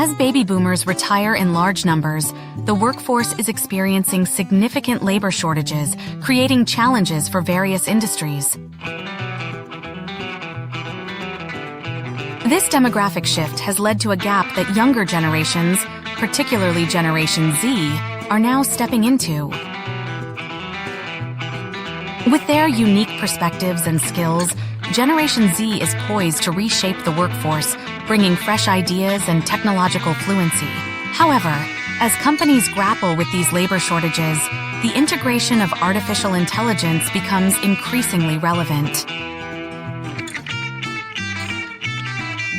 As baby boomers retire in large numbers, the workforce is experiencing significant labor shortages, creating challenges for various industries. This demographic shift has led to a gap that younger generations, particularly Generation Z, are now stepping into. With their unique perspectives and skills, Generation Z is poised to reshape the workforce, bringing fresh ideas and technological fluency. However, as companies grapple with these labor shortages, the integration of artificial intelligence becomes increasingly relevant.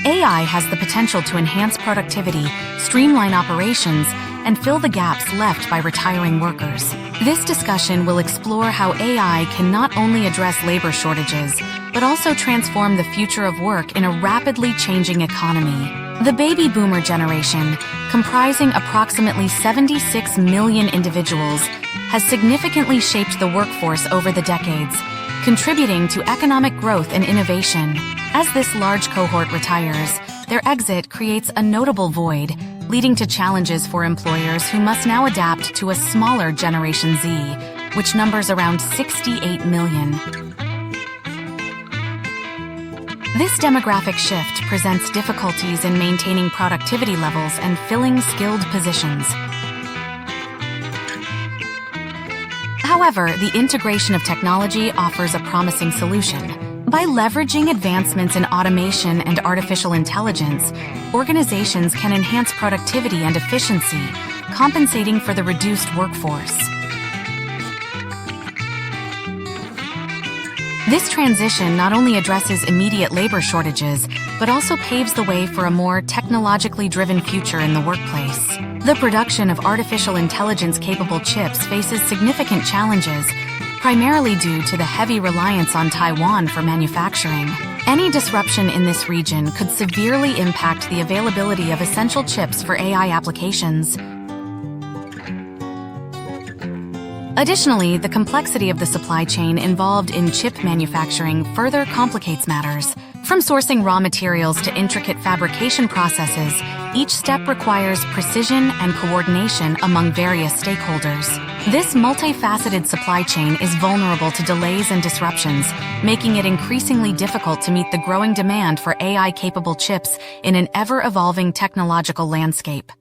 AI has the potential to enhance productivity, streamline operations, and fill the gaps left by retiring workers. This discussion will explore how AI can not only address labor shortages, but also transform the future of work in a rapidly changing economy. The baby boomer generation, comprising approximately 76 million individuals, has significantly shaped the workforce over the decades, contributing to economic growth and innovation. As this large cohort retires, their exit creates a notable void, leading to challenges for employers who must now adapt to a smaller Generation Z, which numbers around 68 million. This demographic shift presents difficulties in maintaining productivity levels and filling skilled positions. However, the integration of technology offers a promising solution. By leveraging advancements in automation and artificial intelligence, organizations can enhance productivity and efficiency, compensating for the reduced workforce. This transition not only addresses immediate labor shortages, but also paves the way for a more technologically driven future in the workplace. The production of artificial intelligence-capable chips faces significant challenges, primarily due to the heavy reliance on Taiwan for manufacturing. Any disruption in this region could severely impact the availability of essential chips for AI applications. Additionally, the complexity of the supply chain involved in chip manufacturing further complicates matters. From sourcing raw materials to intricate fabrication processes, each step requires precision and coordination among various stakeholders. This multifaceted supply chain is vulnerable to delays and disruptions, making it increasingly difficult to meet the growing demand for AI-capable chips in an ever-evolving technological landscape.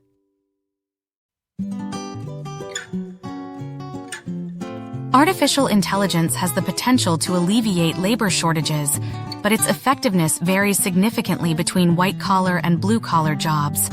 Artificial intelligence has the potential to alleviate labor shortages, but its effectiveness varies significantly between white-collar and blue-collar jobs.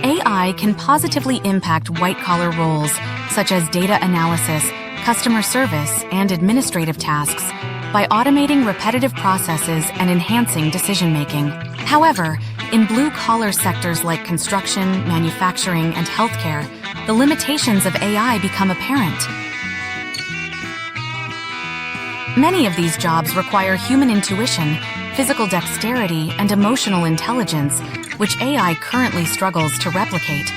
AI can positively impact white-collar roles, such as data analysis, customer service, and administrative tasks, by automating repetitive processes and enhancing decision-making. However, in blue-collar sectors like construction, manufacturing, and healthcare, the limitations of AI become apparent. Many of these jobs require human intuition, physical dexterity, and emotional intelligence, which AI currently struggles to replicate.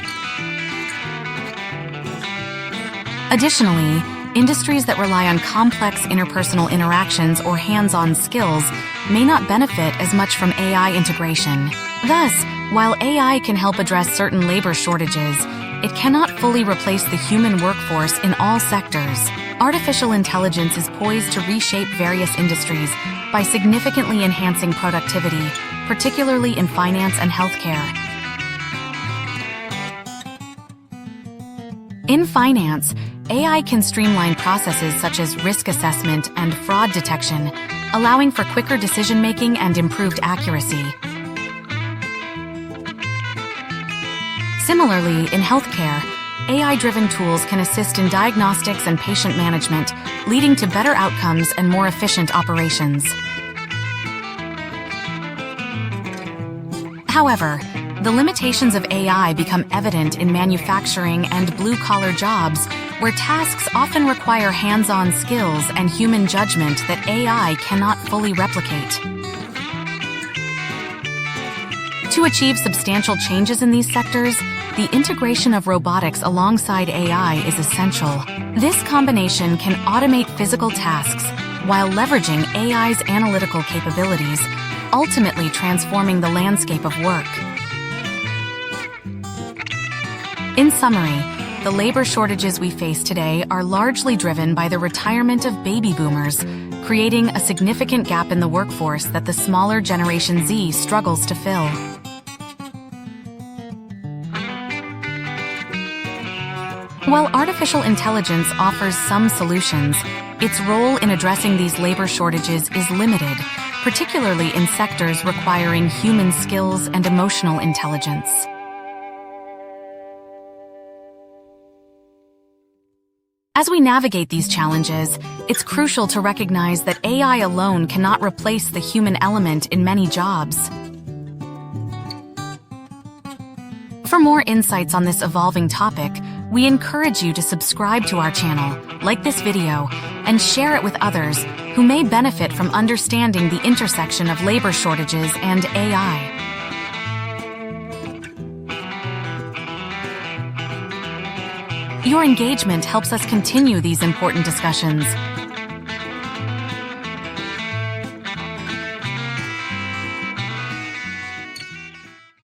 Additionally, industries that rely on complex interpersonal interactions or hands-on skills may not benefit as much from AI integration. Thus, while AI can help address certain labor shortages, it cannot fully replace the human workforce in all sectors. Artificial intelligence is poised to reshape various industries by significantly enhancing productivity, particularly in finance and healthcare. In finance, AI can streamline processes such as risk assessment and fraud detection, allowing for quicker decision-making and improved accuracy. Similarly, in healthcare, AI-driven tools can assist in diagnostics and patient management, leading to better outcomes and more efficient operations. However, the limitations of AI become evident in manufacturing and blue-collar jobs, where tasks often require hands-on skills and human judgment that AI cannot fully replicate. To achieve substantial changes in these sectors, the integration of robotics alongside AI is essential. This combination can automate physical tasks while leveraging AI's analytical capabilities, ultimately transforming the landscape of work. In summary, the labor shortages we face today are largely driven by the retirement of baby boomers, creating a significant gap in the workforce that the smaller Generation Z struggles to fill. While artificial intelligence offers some solutions, its role in addressing these labor shortages is limited, particularly in sectors requiring human skills and emotional intelligence. As we navigate these challenges, it's crucial to recognize that AI alone cannot replace the human element in many jobs. For more insights on this evolving topic, we encourage you to subscribe to our channel, like this video, and share it with others who may benefit from understanding the intersection of labor shortages and AI. Your engagement helps us continue these important discussions.